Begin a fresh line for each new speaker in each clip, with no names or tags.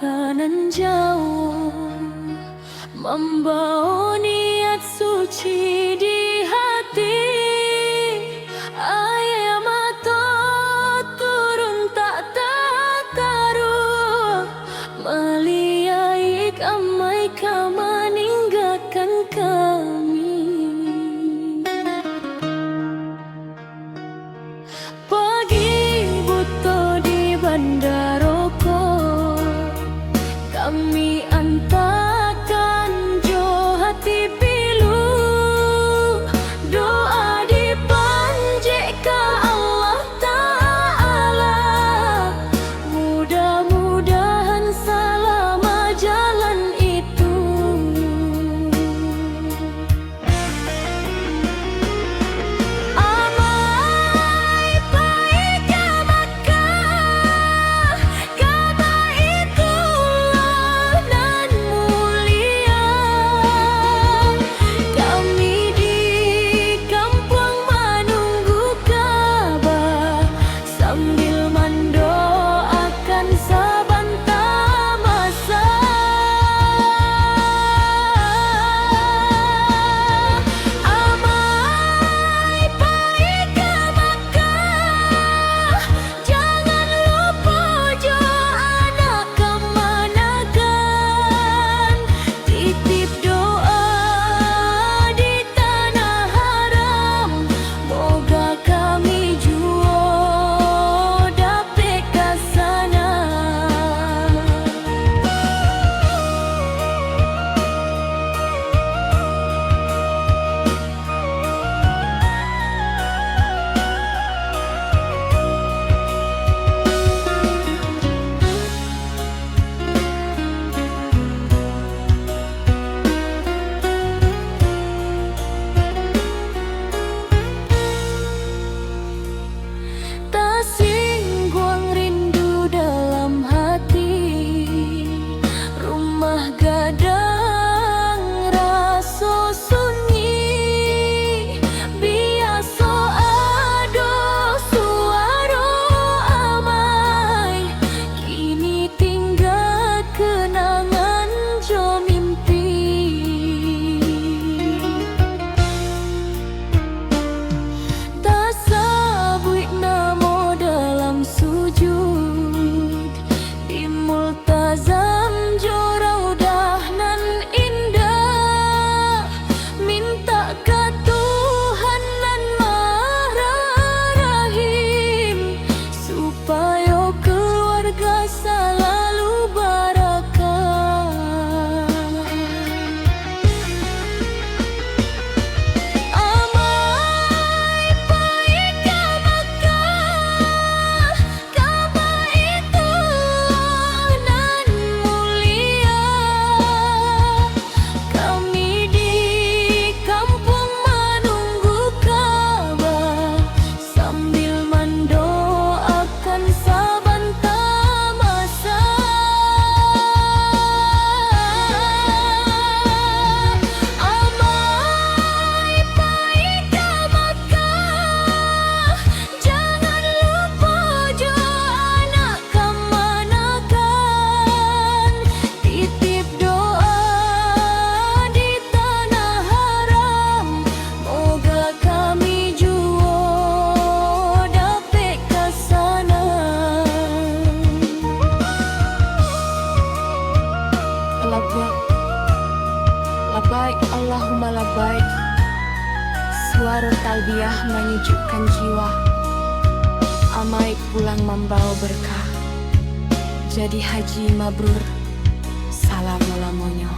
makanan jauh, membawa niat suci di hati. Air mata turun tak taruh, melihat amai kau meninggalkan kami. Pagi buta di bandaroko, kami antarkan jo hati pilu. Doa dipanjek ke Allah Ta'ala, mudah-mudahan selama jalan itu. Amai baik ke Makkah, Ka'bah itulah nan mulia. Kami di kampung menunggu Ka'bah, sambil mendoakan sebentar masa. Amai baik ke Makkah, jangan lupa jo anak kemanakan. Titip doa di tanah haram, moga kami jua dapat ke sana. Tak singgung rindu dalam hati, rumah gadang rasa sunyi. Biasa ada suara amai, kini tinggal kenangan jo mimpi. Tak sabut namo dalam sujud, di multazam jo raudah nan indah. Minta ke Tuhan nan Maha Rahim, supaya keluarga selalu barakah. Amai baik ke Makkah, Ka'bah itulah nan mulia. Kami di kampung menunggu Ka'bah, sambil mendoakan sebentar masa. Amai baik ke Makkah, jangan lupa jo anak kemanakan. Titip doa di tanah haram, moga kami jua dapat ke sana. Labbaik, labbaik Allahumma labbaik. Suara talbiyah menyejukkan jiwa. Amai pulang membawa berkah, jadi haji mabrur. Salam lamanya.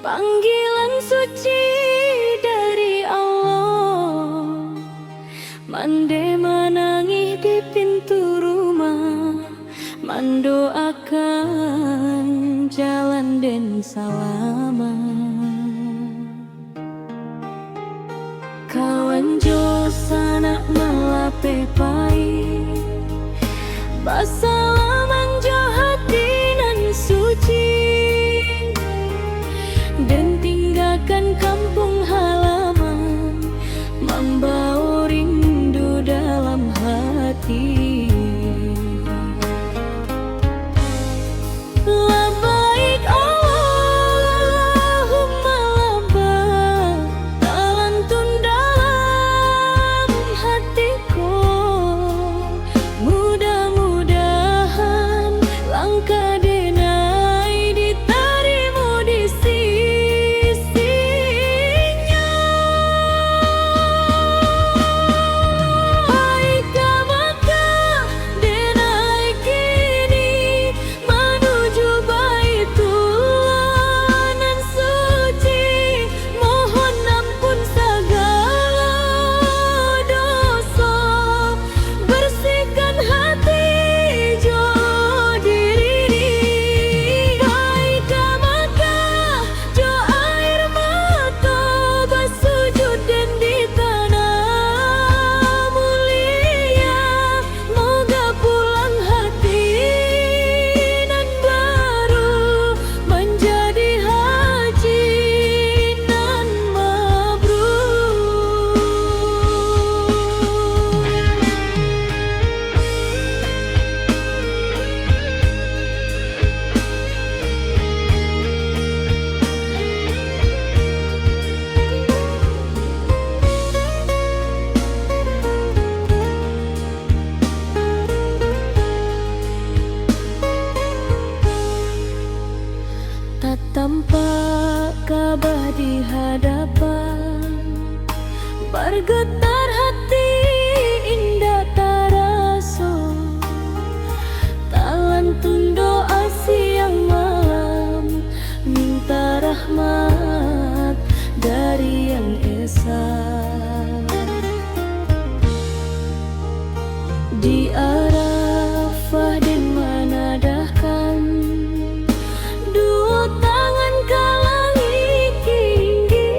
Panggilan suci dari Allah, mande menangis di pintu rumah, mendoakan jalan dan salaman. Kawan jo sanak melape pai, basalaman jo hati nan suci, dan tinggalkan kampung halaman, membawa rindu dalam hati. Labbaik Allahumma labbaik, talantun dalam hatiku. Mudah-mudahan langkah denai ditarimu di sisinya. Aika Makkah denai kini menuju Baitullah nan suci, mohon ampun segala dosa, bersihkan hati jo diri. Aika Makkah jo air mata bersujud dan di tanah mulia, moga pulang hati nan baru menjadi haji nan mabrur. Tak tampak Ka'bah di hadapan, bergetar hati indah taraso, talantun doa siang malam, minta rahmat dari Yang Esa. Di Arafah dan menadahkan dua tangan ke langit tinggi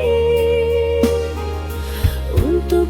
untuk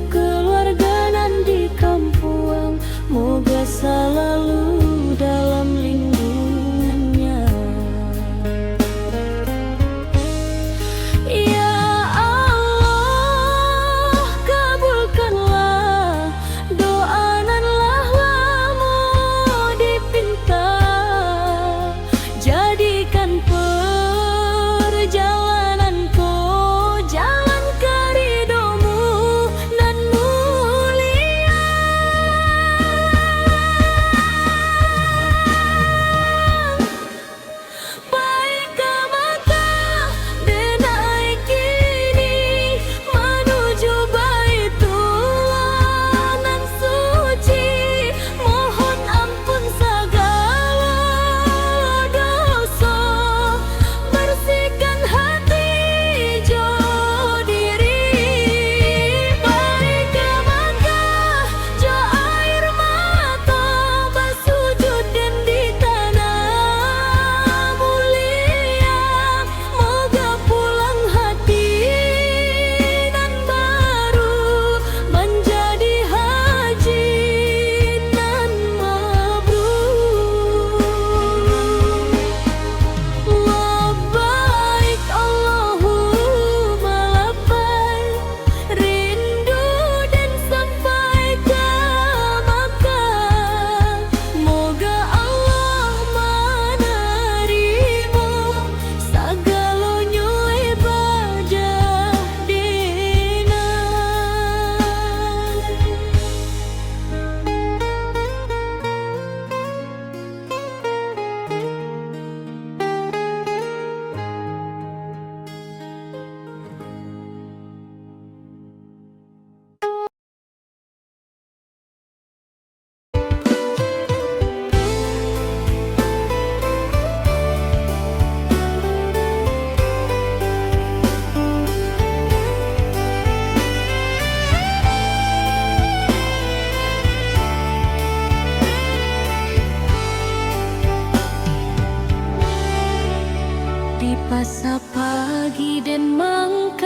pagi dan mangkalian,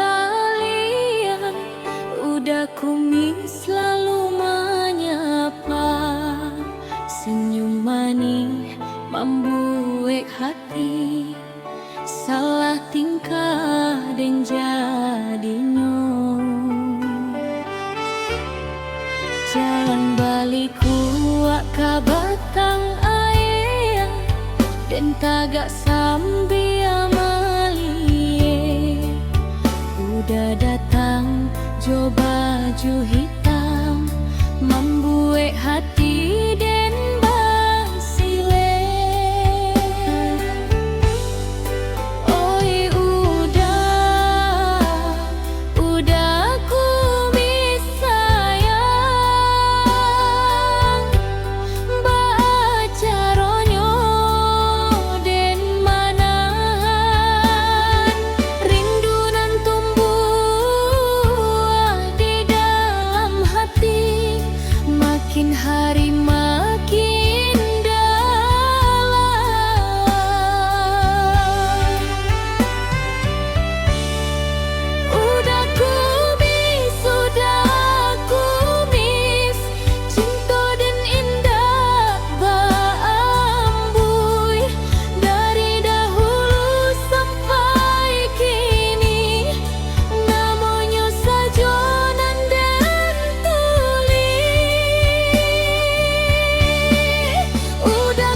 udah kumis selalu menyapa. Senyum manis membuat hati, salah tingkah dan jadinya. Jalan balik kuak ke batang air, dan tagak sambil amalie. Udah datang jo baju hitam, membuat hati dan basile. Oi udah kumis sayang, baca ronyo den manahan. Rindu nan tumbuh di dalam hati, makin hari makin dalam. Udah kumis, cinta dan indah baambui. Dari dahulu sampai kini, namanya sajonan dan tuli. Udah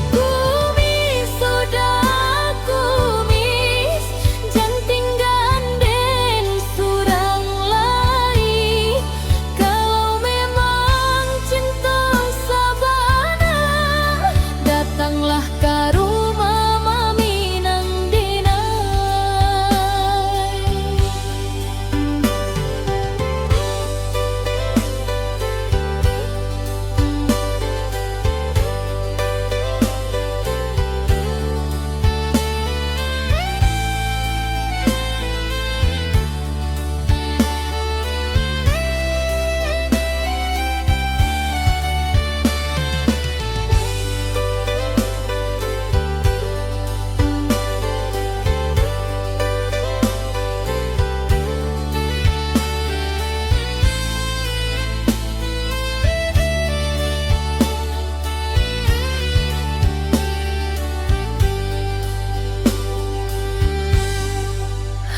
kumis, janting ganden surang lai. Kalau memang cinta sabana, datanglah ke rumah mami nang dinai.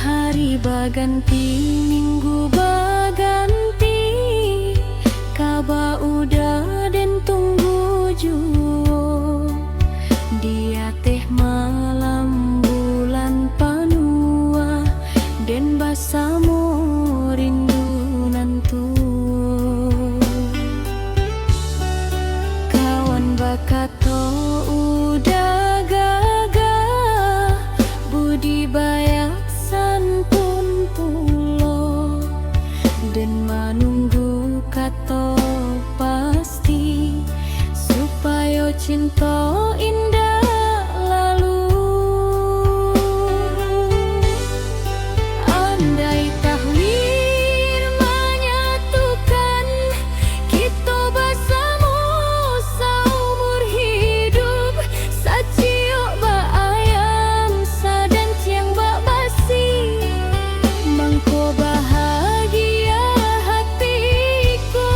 Hari baganti, minggu baganti, kaba udah dan tunggu juo. Dia teh malam bulan panua, dan basamo rindu nantu. Kawan bakato udah gagah, budi bayak santun pulo, dan menunggu kato pasti, supaya cinta indah lalu. Andai takdir menyatukan kita bersama seumur hidup, saciok ba ayam sadan ciang ba basi, mangko bahagia hatiku.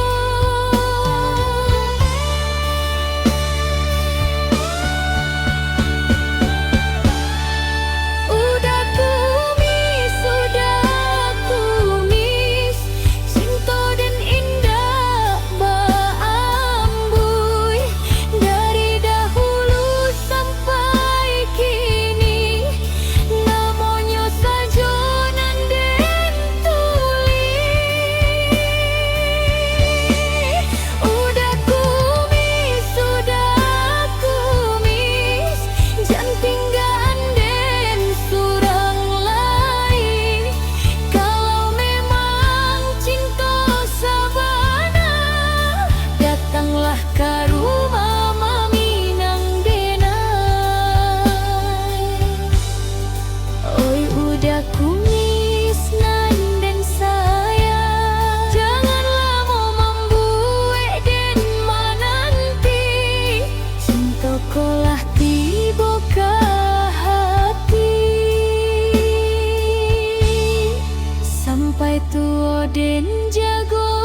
tuwa den jago